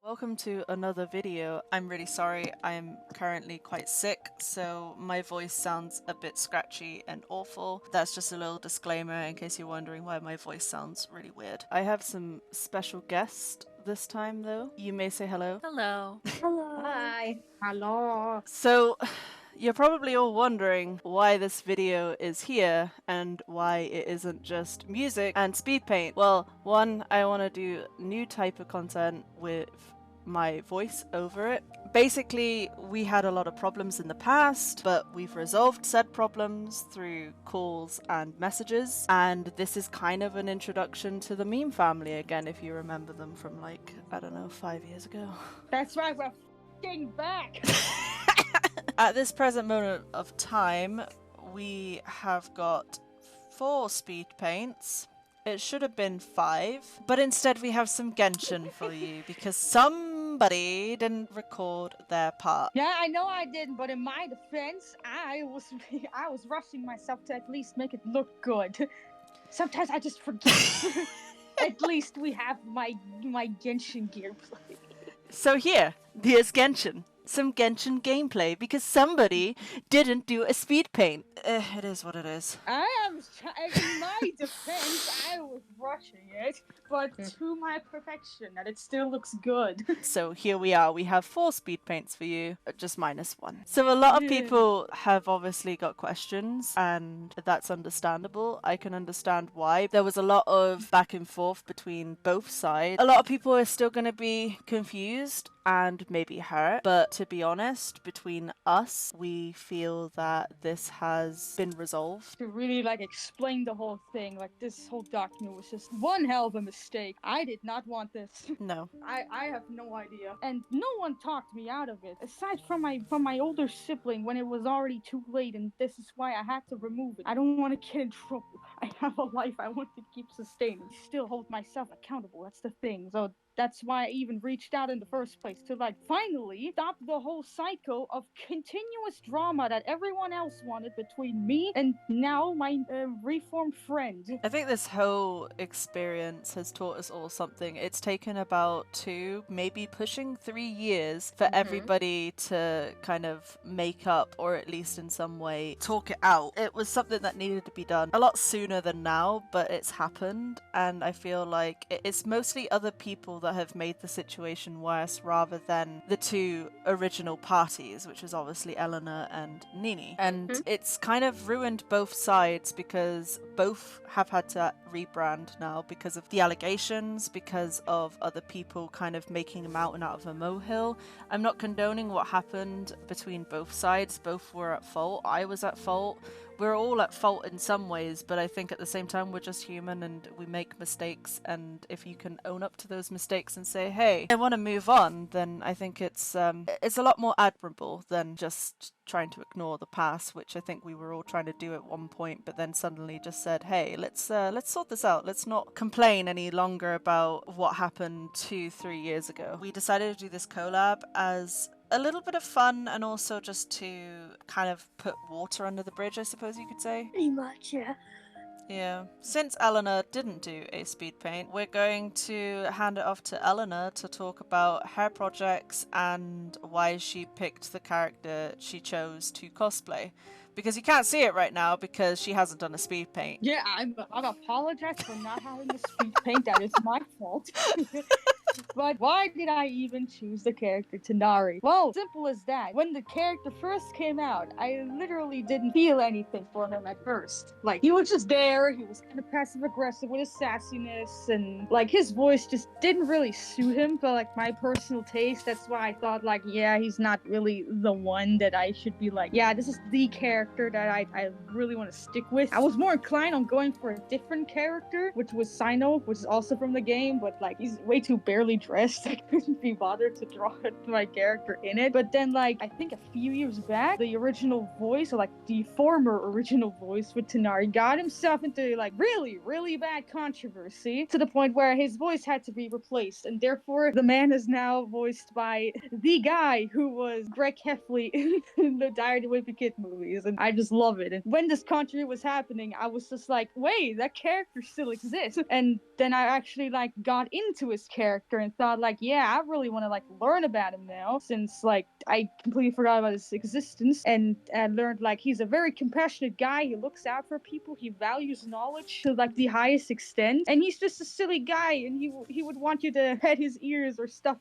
Welcome to another video. I'm really sorry, I'm currently quite sick, so my voice sounds a bit scratchy and awful. That's just a little disclaimer in case you're wondering why my voice sounds really weird. I have some special guests this time though. You may say hello. Hello. Hello. Hi. Hello. So, you're probably all wondering why this video is here and why it isn't just music and speed paint. Well, one, I want to do new type of content with my voice over it. Basically, we had a lot of problems in the past, but we've resolved said problems through calls and messages, and this is kind of an introduction to the meme family again, if you remember them from like, I don't know, 5 years ago. That's right, we're f***ing back. At this present moment of time, we have got 4 speed paints. It should have been 5, but instead we have some Genshin for you because somebody didn't record their part. Yeah, I know I didn't, but in my defense, I was rushing myself to at least make it look good. Sometimes I just forget. At least we have my Genshin gameplay. So here's Genshin. Some Genshin gameplay because somebody didn't do a speed paint. It is what it is. In my defense, I was rushing it, but to my perfection, that it still looks good. So here we are. We have 4 speed paints for you, just minus 1. So a lot of people have obviously got questions, and that's understandable. I can understand why. There was a lot of back and forth between both sides. A lot of people are still going to be confused and maybe hurt, but to be honest, between us, we feel that this has been resolved. To really explain the whole thing, this whole document was just one hell of a mistake. I did not want this. No. I have no idea, and no one talked me out of it aside from my older sibling when it was already too late, and this is why I had to remove it. I don't want to get in trouble. I have a life I want to keep sustaining. Still hold myself accountable. That's the thing. So that's why I even reached out in the first place to finally stop the whole cycle of continuous drama that everyone else wanted between me and now my reformed friend. I think this whole experience has taught us all something. It's taken about 2, maybe pushing 3 years for everybody to kind of make up, or at least in some way talk it out. It was something that needed to be done a lot sooner than now, but it's happened, and I feel like it's mostly other people that have made the situation worse rather than the 2 original parties, which was obviously Elena and Nini. And it's kind of ruined both sides because both have had to rebrand now because of the allegations, because of other people kind of making a mountain out of a molehill. I'm not condoning what happened between both sides. Both were at fault. I was at fault. We're all at fault in some ways, but I think at the same time we're just human and we make mistakes, and if you can own up to those mistakes and say, hey, I want to move on, then I think it's a lot more admirable than just trying to ignore the past, which I think we were all trying to do at one point, but then suddenly just said, hey, let's sort this out. Let's not complain any longer about what happened 2-3 years ago. We decided to do this collab as a little bit of fun and also just to kind of put water under the bridge, I suppose you could say. Pretty much, yeah. Yeah. Since Elena didn't do a speed paint, we're going to hand it off to Elena to talk about her projects and why she picked the character she chose to cosplay. Because you can't see it right now because she hasn't done a speed paint. Yeah, I'm apologize for not having a speed paint. That is my fault. But why did I even choose the character Tanari? Well, simple as that. When the character first came out, I literally didn't feel anything for him at first. He was just there, he was kind of passive-aggressive with his sassiness, and his voice just didn't really suit him for my personal taste. That's why I thought yeah, he's not really the one that I should be yeah, this is the character that I really want to stick with. I was more inclined on going for a different character, which was Sino, which is also from the game, but he's way too barely dressed. I couldn't be bothered to draw my character in it. But then I think a few years back, the original voice, or the former original voice with Tanari, got himself into really bad controversy to the point where his voice had to be replaced, and therefore the man is now voiced by the guy who was Greg Heffley in the Diary of the Wimpy Kid movies, and I just love it. And when this controversy was happening, I was just wait, that character still exists. And then I actually got into his character and and thought like, yeah, I really want to like learn about him now, since like I completely forgot about his existence, and learned like he's a very compassionate guy. He looks out for people. He values knowledge to like the highest extent, and he's just a silly guy, and he would want you to pet his ears or stuff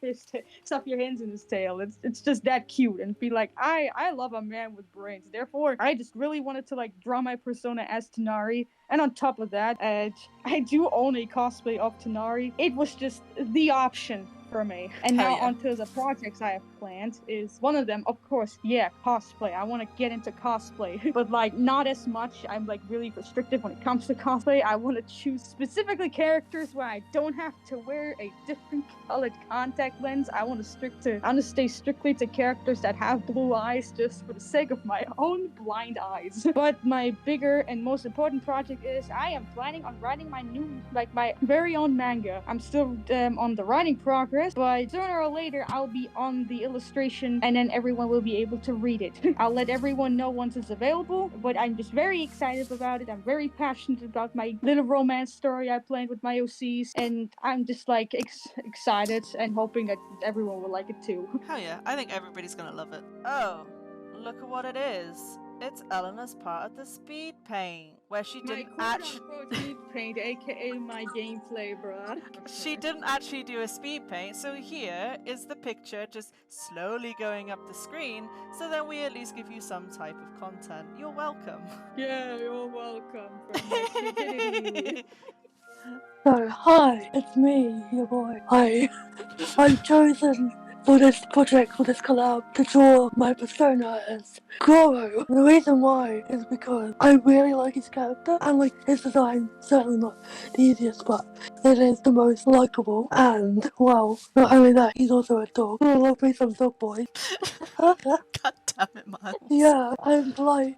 your hands in his tail. It's just that cute, and be like, I love a man with brains. Therefore, I just really wanted to like draw my persona as Tanari. And on top of that, I do own a cosplay of Tanari. It was just the option for me. And Hell now yeah. onto the projects I have planned is one of them, of course, yeah, cosplay. I want to get into cosplay, but like not as much. I'm like really restrictive when it comes to cosplay. I want to choose specifically characters where I don't have to wear a different colored contact lens. I want to stay strictly to characters that have blue eyes, just for the sake of my own blind eyes. But my bigger and most important project is I am planning on writing my very own manga. I'm still on the writing progress, but sooner or later I'll be on the illustration, and then everyone will be able to read it. I'll let everyone know once it's available, but I'm just very excited about it. I'm very passionate about my little romance story I planned with my OCs, and I'm just like excited and hoping that everyone will like it too. Hell yeah, I think everybody's gonna love it. Oh, look at what it is. It's Elena's part of the speed paint, where she didn't actually. speed paint, aka my gameplay, bruh. She didn't actually do a speed paint, so here is the picture just slowly going up the screen, so that we at least give you some type of content. You're welcome. Yeah, you're welcome for my stupidity. So, hi, it's me, your boy. I've chosen for this project, for this collab, to draw my persona as Goro. The reason why is because I really like his character, and like his design, certainly not the easiest, but it is the most likable. And well, not only that, he's also a dog. I love me some dog boys. God damn it, Miles. Yeah, and like,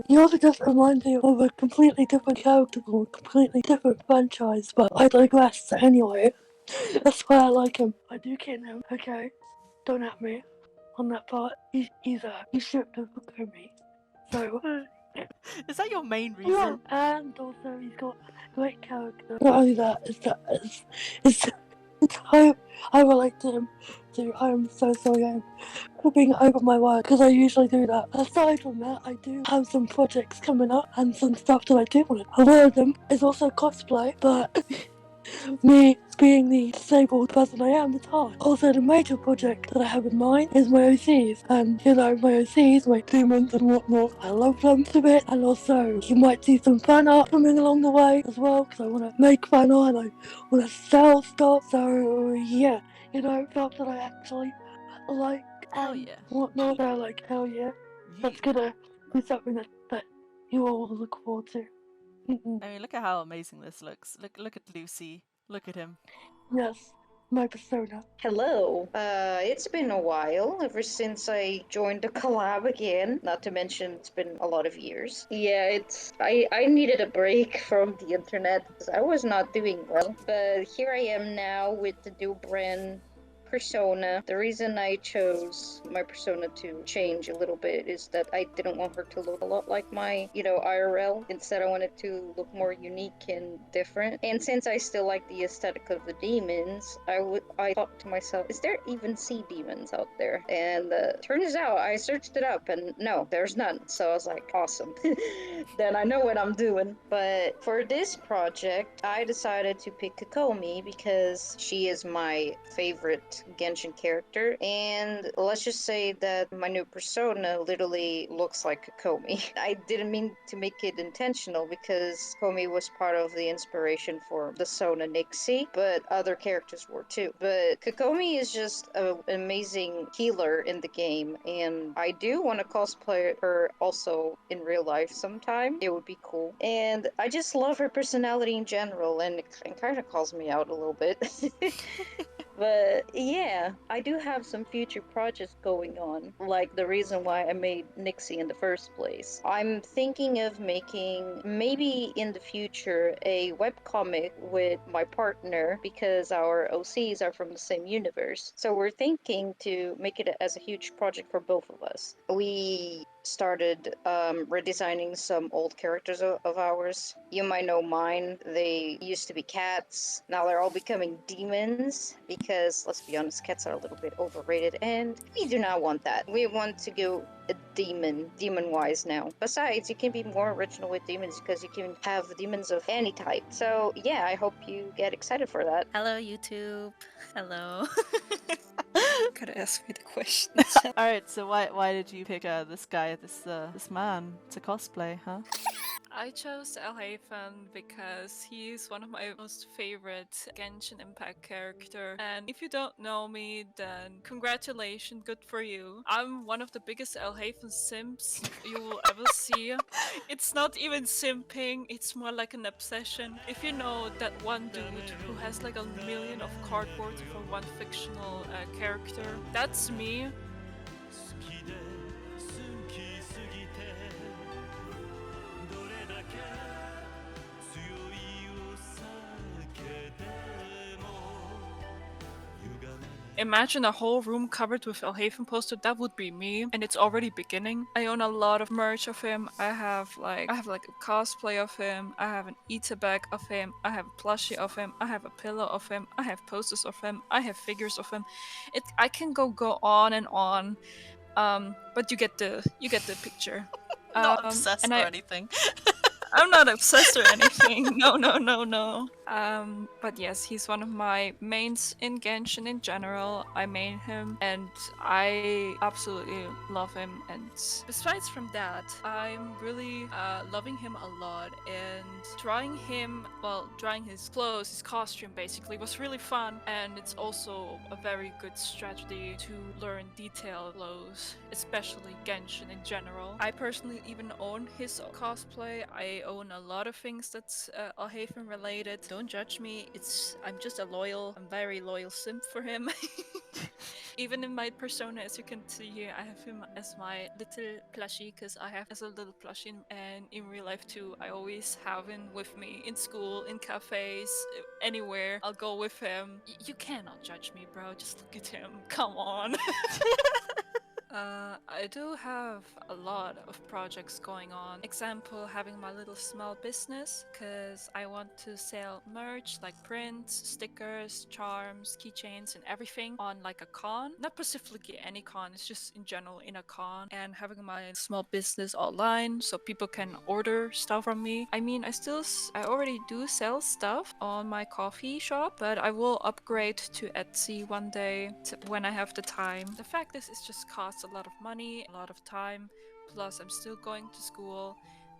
he also just reminds me of a completely different character from a completely different franchise, but I digress anyway. That's why I like him. I do kid him, okay? Don't at me on that part. He's stripped of me. So, Is that your main yeah, reason? and also he's got great character. Not only that, it's I relate to him too. I'm so sorry for being over my word, because I usually do that. Aside from that, I do have some projects coming up and some stuff that I do want to. One of them is also cosplay, but me being the disabled person I am, it's hard. Also, the major project that I have in mind is my OCs, and my OCs, my demons and whatnot, I love them a bit, and also you might see some fan art coming along the way as well, because I want to make fan art and I want to sell stuff, so yeah, stuff that I actually like Hell and yeah. whatnot, so like, hell yeah, that's gonna be something that you all will look forward to. I mean, look at how amazing this looks. Look at Lucy. Look at him. Yes, my persona. Hello. It's been a while, ever since I joined the collab again. Not to mention, it's been a lot of years. Yeah, I needed a break from the internet because I was not doing well. But here I am now with the new brand persona. The reason I chose my persona to change a little bit is that I didn't want her to look a lot like my, IRL. Instead, I wanted to look more unique and different. And since I still like the aesthetic of the demons, I thought to myself, is there even sea demons out there? And turns out I searched it up, and no, there's none. So I was like, awesome. Then I know what I'm doing. But for this project, I decided to pick Kokomi because she is my favorite Genshin character, and let's just say that my new persona literally looks like Kokomi. I didn't mean to make it intentional because Kokomi was part of the inspiration for the Sona Nixie, but other characters were too. But Kokomi is just an amazing healer in the game, and I do want to cosplay her also in real life sometime. It would be cool. And I just love her personality in general, and it kind of calls me out a little bit. But yeah, I do have some future projects going on, like the reason why I made Nixie in the first place. I'm thinking of making, maybe in the future, a webcomic with my partner because our OCs are from the same universe. So we're thinking to make it as a huge project for both of us. We started redesigning some old characters of ours. You might know mine. They used to be cats. Now they're all becoming demons because, let's be honest, cats are a little bit overrated, and we do not want that. We want to go a demon-wise now. Besides, you can be more original with demons because you can have demons of any type. So yeah, I hope you get excited for that. Hello, YouTube. Hello. Gotta ask me the question. All right, so why did you pick this guy, this man to cosplay, huh? I chose Elhaven because he's one of my most favorite Genshin Impact character. And if you don't know me, then congratulations, good for you. I'm one of the biggest Elhaven simps you will ever see. It's not even simping, it's more like an obsession. If you know that one dude who has like 1,000,000 of cardboard for one fictional character, that's me. Imagine a whole room covered with Elhaven poster. That would be me, and it's already beginning. I own a lot of merch of him. I have like a cosplay of him. I have an eater bag of him. I have a plushie of him. I have a pillow of him. I have posters of him. I have figures of him. I can go on and on. But you get the picture. Not obsessed and or anything. I'm not obsessed or anything. No. But yes, he's one of my mains in Genshin in general. I main him and I absolutely love him. And besides from that, I'm really loving him a lot. And drawing his clothes, his costume basically, was really fun. And it's also a very good strategy to learn detailed clothes, especially Genshin in general. I personally even own his cosplay. I own a lot of things that's Elhaven related. Don't judge me. I'm just I'm very loyal simp for him. Even in my persona, as you can see here, I have him as my little plushie because I have as a little plushie, and in real life too. I always have him with me in school, in cafes, anywhere. I'll go with him. You cannot judge me, bro. Just look at him. Come on. I do have a lot of projects going on. Example, having my little small business, because I want to sell merch like prints, stickers, charms, keychains, and everything on like a con. Not specifically any con, it's just in general in a con. And having my small business online so people can order stuff from me. I mean, I already do sell stuff on my coffee shop, but I will upgrade to Etsy one day when I have the time. The fact is, it just costs a lot of money, a lot of time, plus I'm still going to school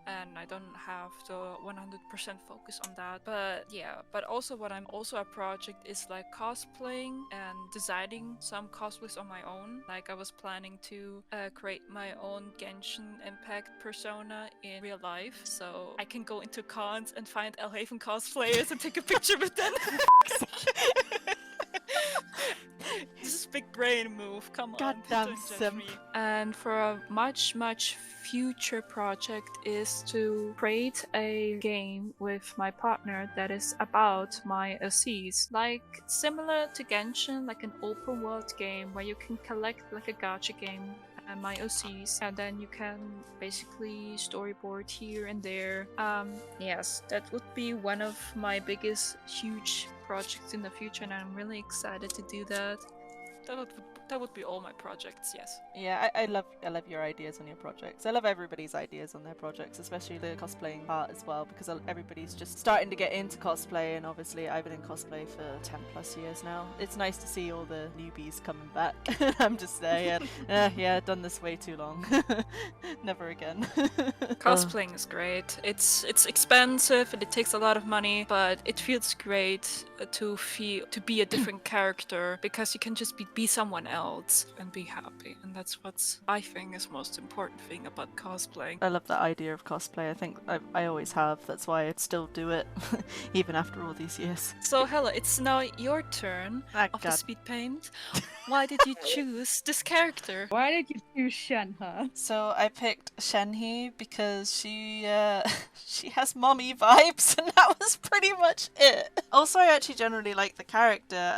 and I don't have the 100% focus on that. But yeah, but also what I'm also a project is like cosplaying and designing some cosplays on my own. Like I was planning to create my own Genshin Impact persona in real life, so I can go into cons and find Elhaven cosplayers and take a picture with them. This is big brain move, come on. Goddamn Don't judge simp. me. And for a much future project is to create a game with my partner that is about my OCs. Like similar to Genshin, like an open world game where you can collect like a gacha game and my OCs, and then you can basically storyboard here and there. Yes, that would be one of my biggest huge projects in the future, and I'm really excited to do that. That would be all my projects, yes. Yeah, I love your ideas on your projects. I love everybody's ideas on their projects, especially the cosplaying part as well, because everybody's just starting to get into cosplay, and obviously I've been in cosplay for 10 plus years now. It's nice to see all the newbies coming back. I'm just there, yeah, done this way too long. Never again. Cosplaying is great. It's expensive and it takes a lot of money, but it feels great to be a different character, because you can just be someone else and be happy, and that's what's I think is most important thing about cosplaying. I love that idea of cosplay. I think I always have. That's why I still do it, even after all these years. So Hella, it's now your turn of the speed paint. Why did you choose this character? Why did you choose Shenhe? So I picked Shenhe because she has mommy vibes, and that was pretty much it. Also, I actually generally like the character.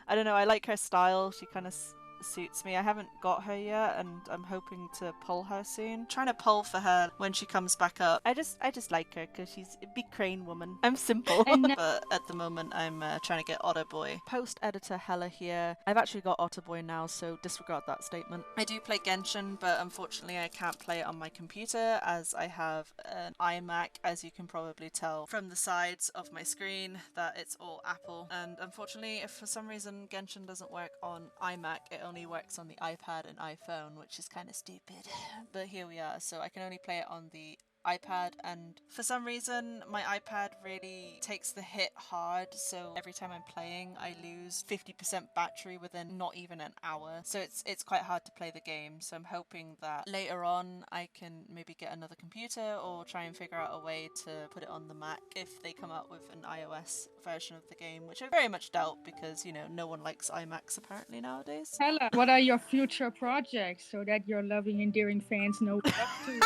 I don't know, I like her style. She kind of suits me. I haven't got her yet, and I'm hoping to pull her soon. Trying to pull for her when she comes back up. I just like her because she's a big crane woman. I'm simple. But at the moment I'm trying to get Otter Boy. Post editor Hella here. I've actually got Otter Boy now, so disregard that statement. I do play Genshin, but unfortunately I can't play it on my computer as I have an iMac, as you can probably tell from the sides of my screen that it's all Apple. And unfortunately, if for some reason Genshin doesn't work on iMac, it only works on the iPad and iPhone, which is kind of stupid. But here we are, so I can only play it on the iPad, and for some reason my iPad really takes the hit hard, so every time I'm playing I lose 50% battery within not even an hour, so it's quite hard to play the game. So I'm hoping that later on I can maybe get another computer or try and figure out a way to put it on the Mac if they come out with an iOS version of the game, which I very much doubt because, you know, no one likes iMacs apparently nowadays. Hella, what are your future projects so that your loving, endearing fans know what to?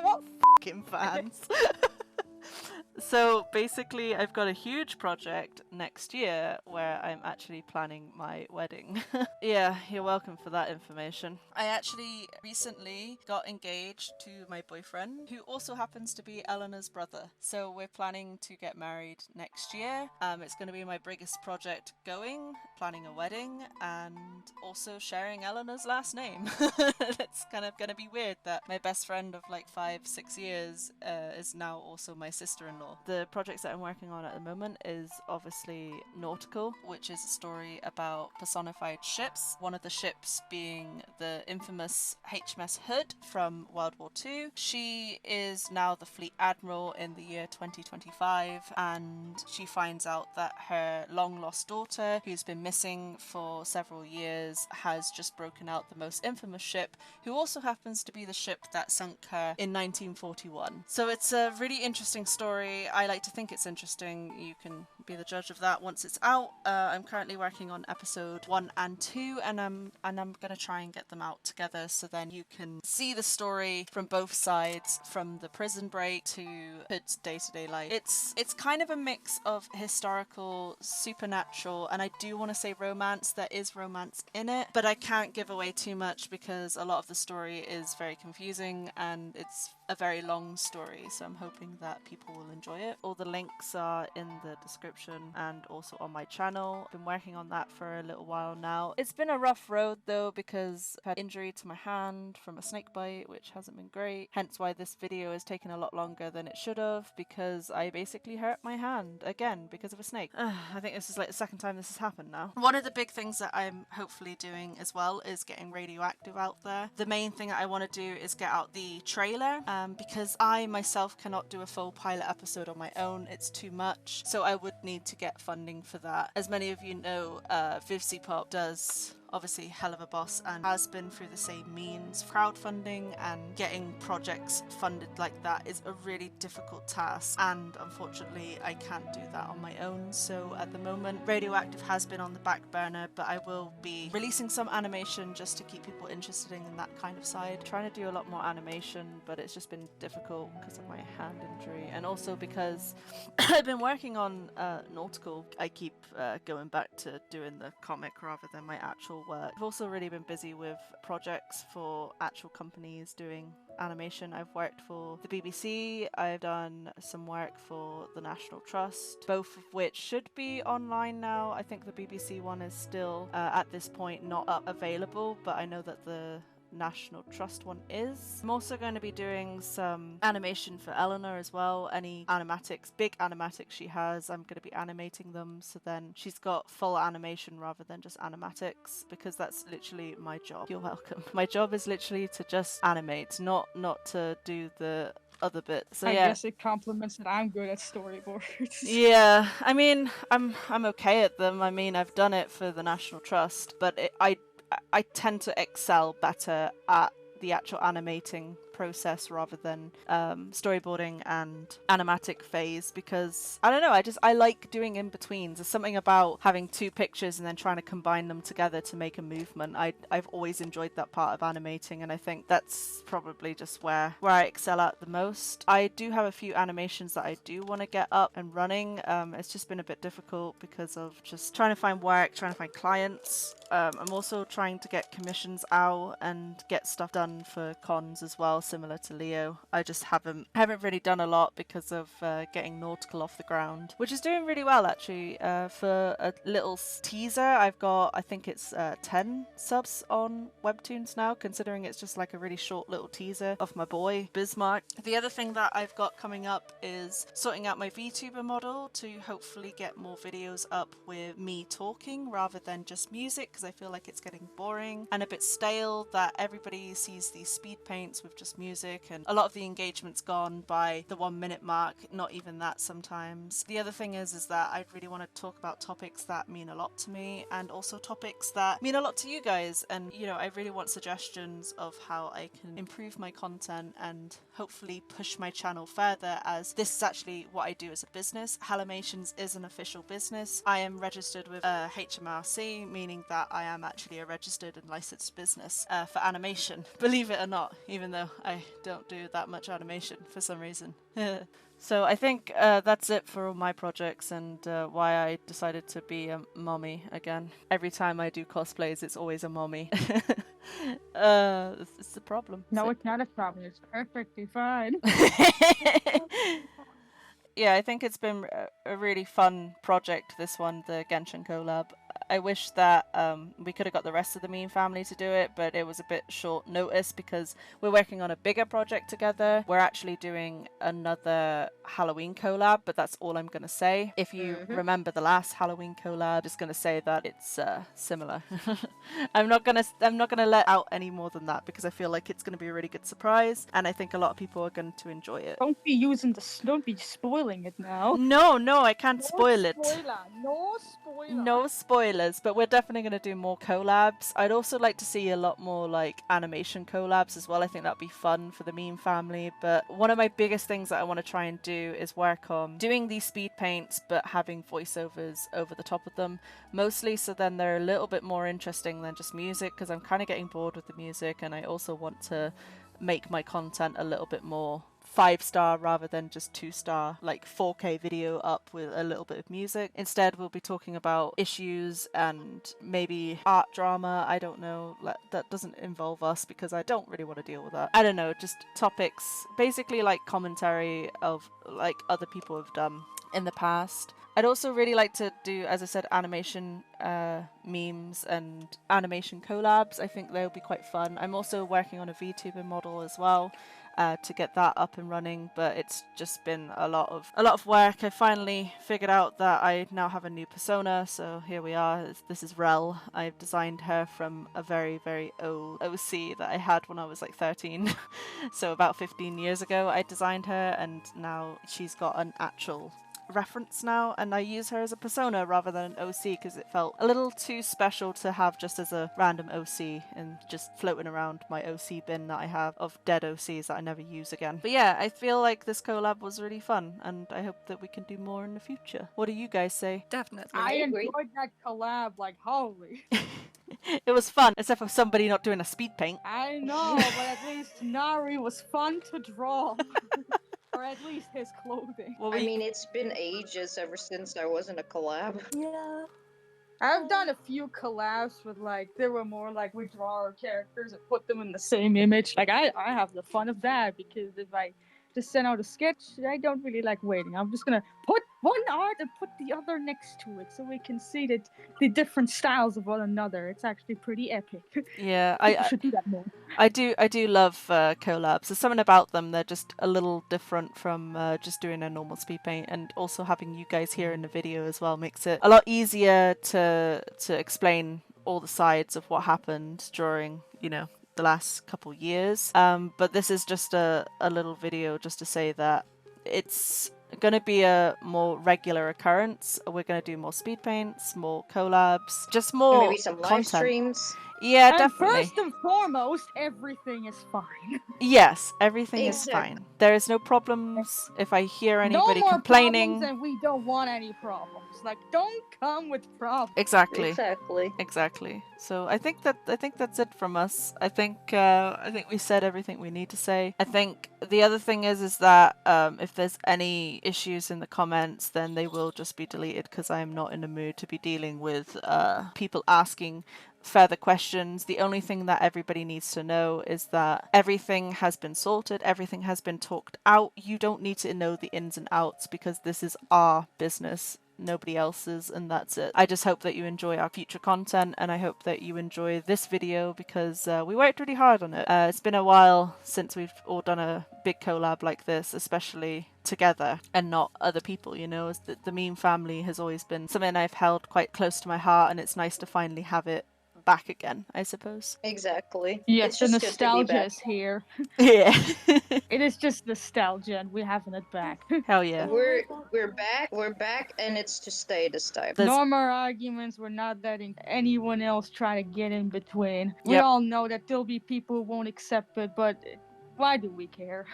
What fucking fans? So basically I've got a huge project next year where I'm actually planning my wedding. Yeah, you're welcome for that information. I actually recently got engaged to my boyfriend, who also happens to be Elena's brother. So we're planning to get married next year. It's going to be my biggest project going, planning a wedding and also sharing Elena's last name. It's kind of going to be weird that my best friend of like 5-6 years is now also my sister-in-law. The projects that I'm working on at the moment is obviously nautical, which is a story about personified ships. One of the ships being the infamous HMS Hood from World War II. She is now the fleet admiral in the year 2025, and she finds out that her long lost daughter, who's been missing for several years, has just broken out the most infamous ship, who also happens to be the ship that sunk her in 1941. So it's a really interesting story. I like to think it's interesting. You can be the judge of that once it's out. I'm currently working on episode 1 and 2, and I'm gonna try and get them out together so then you can see the story from both sides, from the prison break to Hood's day-to-day life. It's kind of a mix of historical, supernatural, and I do want to say romance. There is romance in it, but I can't give away too much because a lot of the story is very confusing and it's a very long story, so I'm hoping that people will enjoy it. All the links are in the description and also on my channel. I've been working on that for a little while now. It's been a rough road though because I've had injury to my hand from a snake bite, which hasn't been great. Hence why this video has taken a lot longer than it should have, because I basically hurt my hand again because of a snake. I think this is like the second time this has happened now. One of the big things that I'm hopefully doing as well is getting Radioactive out there. The main thing that I want to do is get out the trailer, because I myself cannot do a full pilot episode on my own. It's too much, so I would need to get funding for that. As many of you know, VivCpop does obviously hell of a boss and has been through the same means. Crowdfunding and getting projects funded like that is a really difficult task, and unfortunately I can't do that on my own. So at the moment Radioactive has been on the back burner, but I will be releasing some animation just to keep people interested in that kind of side. Trying to do a lot more animation, but it's just been difficult because of my hand injury, and also because I've been working on nautical. I keep going back to doing the comic rather than my actual work. I've also really been busy with projects for actual companies doing animation. I've worked for the BBC, I've done some work for the National Trust, both of which should be online now. I think the BBC one is still at this point not available, but I know that the National Trust one is. I'm also going to be doing some animation for Elena as well. Any animatics, big animatics she has, I'm going to be animating them, so then she's got full animation rather than just animatics, because that's literally my job. You're welcome. My job is literally to just animate, not to do the other bit. So I yeah. guess it compliments that I'm good at storyboards. Yeah, I mean, I'm okay at them. I mean, I've done it for the National Trust, but I tend to excel better at the actual animating process rather than storyboarding and animatic phase, because I don't know, I like doing in betweens. There's something about having two pictures and then trying to combine them together to make a movement. I've always enjoyed that part of animating, and I think that's probably just where I excel at the most. I do have a few animations that I do want to get up and running. It's just been a bit difficult because of just trying to find work, trying to find clients. I'm also trying to get commissions out and get stuff done for cons as well, similar to Leo. I just haven't really done a lot because of getting Nautical off the ground, which is doing really well actually. For a little teaser, I've got, I think it's 10 subs on Webtoons now, considering it's just like a really short little teaser of my boy Bismarck. The other thing that I've got coming up is sorting out my VTuber model to hopefully get more videos up with me talking rather than just music, because I feel like it's getting boring and a bit stale that everybody sees these speed paints with just music, and a lot of the engagement's gone by the 1 minute mark, not even that sometimes. The other thing is that I really want to talk about topics that mean a lot to me and also topics that mean a lot to you guys, and you know, I really want suggestions of how I can improve my content and hopefully push my channel further, as this is actually what I do as a business. Hellamations is an official business. I am registered with HMRC, meaning that I am actually a registered and licensed business for animation, believe it or not, even though I don't do that much animation for some reason. So I think that's it for all my projects, and why I decided to be a mommy again. Every time I do cosplays, it's always a mommy. It's a problem. No, it's not a problem. It's perfectly fine. Yeah, I think it's been a really fun project, this one, the Genshin collab. I wish that we could have got the rest of the Meme family to do it, but it was a bit short notice because we're working on a bigger project together. We're actually doing another Halloween collab, but that's all I'm going to say. If you remember the last Halloween collab, I'm just going to say that it's similar. I'm not going to let out any more than that because I feel like it's going to be a really good surprise, and I think a lot of people are going to enjoy it. Don't be spoiling it now. No, I can't spoil it. No spoiler. No spoilers, but we're definitely going to do more collabs. I'd also like to see a lot more like animation collabs as well. I think that'd be fun for the Meme family. But one of my biggest things that I want to try and do is work on doing these speed paints but having voiceovers over the top of them, mostly so then they're a little bit more interesting than just music, because I'm kind of getting bored with the music, and I also want to make my content a little bit more 5-star rather than just 2-star, like 4K video up with a little bit of music. Instead, we'll be talking about issues and maybe art drama. I don't know, that doesn't involve us because I don't really want to deal with that. I don't know, just topics, basically like commentary of like other people have done in the past. I'd also really like to do, as I said, animation memes and animation collabs. I think they'll be quite fun. I'm also working on a VTuber model as well, to get that up and running, but it's just been a lot of work. I finally figured out that I now have a new persona, so here we are. This is Rel. I've designed her from a very, very old OC that I had when I was like 13. So about 15 years ago I designed her, and now she's got an actual reference now, and I use her as a persona rather than an OC because it felt a little too special to have just as a random OC and just floating around my OC bin that I have of dead OCs that I never use again. But yeah, I feel like this collab was really fun, and I hope that we can do more in the future. What do you guys say? Definitely. I agree. enjoyed that collab like holy. It was fun, except for somebody not doing a speed paint. I know, but at least Nari was fun to draw. Or at least his clothing. Well, I mean, it's been ages ever since I was in a collab. Yeah. I've done a few collabs with like, they were more like we draw our characters and put them in the same image. Like I have the fun of that, because if I just send out a sketch, I don't really like waiting. I'm just gonna put one art and put the other next to it so we can see that the different styles of one another. It's actually pretty epic. yeah, I should do that more. I do love collabs. There's something about them, they're just a little different from just doing a normal speed paint, and also having you guys here in the video as well makes it a lot easier to explain all the sides of what happened during, you know, the last couple years. But this is just a little video just to say that it's going to be a more regular occurrence. We're going to do more speed paints, more collabs, just more Maybe some live content. streams. Yeah, And definitely. first and foremost, everything is fine. Yes, everything is Exactly. fine. There is no problems. If I hear No anybody more complaining, problems, and we don't want any problems. Like, don't come with problems. exactly. Exactly. Exactly. So I think that's it from us. I think we said everything we need to say. I think the other thing is that if there's any issues in the comments, then they will just be deleted because I am not in the mood to be dealing with people asking further questions. The only thing that everybody needs to know is that everything has been sorted, everything has been talked out. You don't need to know the ins and outs because this is our business, nobody else's, and that's it. I just hope that you enjoy our future content, and I hope that you enjoy this video because we worked really hard on it. It's been a while since we've all done a big collab like this, especially together and not other people, you know. The meme family has always been something I've held quite close to my heart, and it's nice to finally have it back again, I suppose. Exactly. Yes, It's the just good to be nostalgia back. is here. Yeah. It is just nostalgia, and we're having it back. Hell yeah. We're back, and it's to stay this time. There's- No more arguments. We're not letting anyone else try to get in between. We Yep. all know that there'll be people who won't accept it, but why do we care?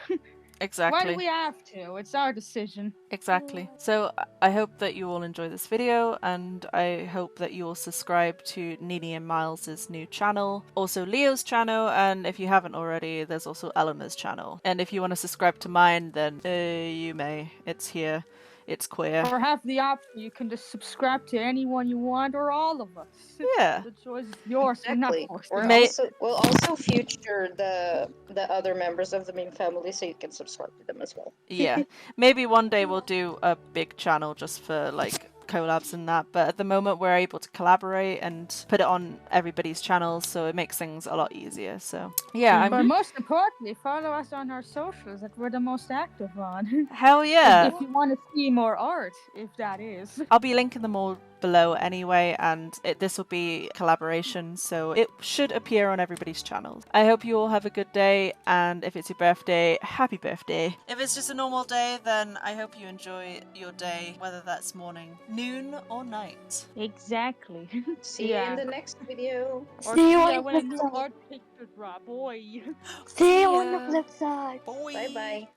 Exactly. Why do we have to? It's our decision. Exactly. So I hope that you all enjoy this video, and I hope that you will subscribe to Nini and Miles' new channel, also Leo's channel, and if you haven't already, there's also Elena's channel. And if you want to subscribe to mine, then you may. It's here. It's queer. Or have the option. You can just subscribe to anyone you want, or all of us. Yeah. The choice is yours. We're not Exactly. forced. We'll also feature the other members of the meme family, so you can subscribe to them as well. Yeah. Maybe one day we'll do a big channel just for like collabs and that, but at the moment we're able to collaborate and put it on everybody's channels, so it makes things a lot easier. So yeah, But most importantly, follow us on our socials that we're the most active on. hell yeah. If you want to see more art, if that is. I'll be linking them all below anyway, and this will be collaboration, so it should appear on everybody's channels. I hope you all have a good day, and if it's your birthday, happy birthday. If it's just a normal day, then I hope you enjoy your day, whether that's morning, noon, or night. Exactly. See you in the next video. Or See you see on ya the when a flip new side. art picture drop, boy. See you on the flip side. Bye. Bye bye.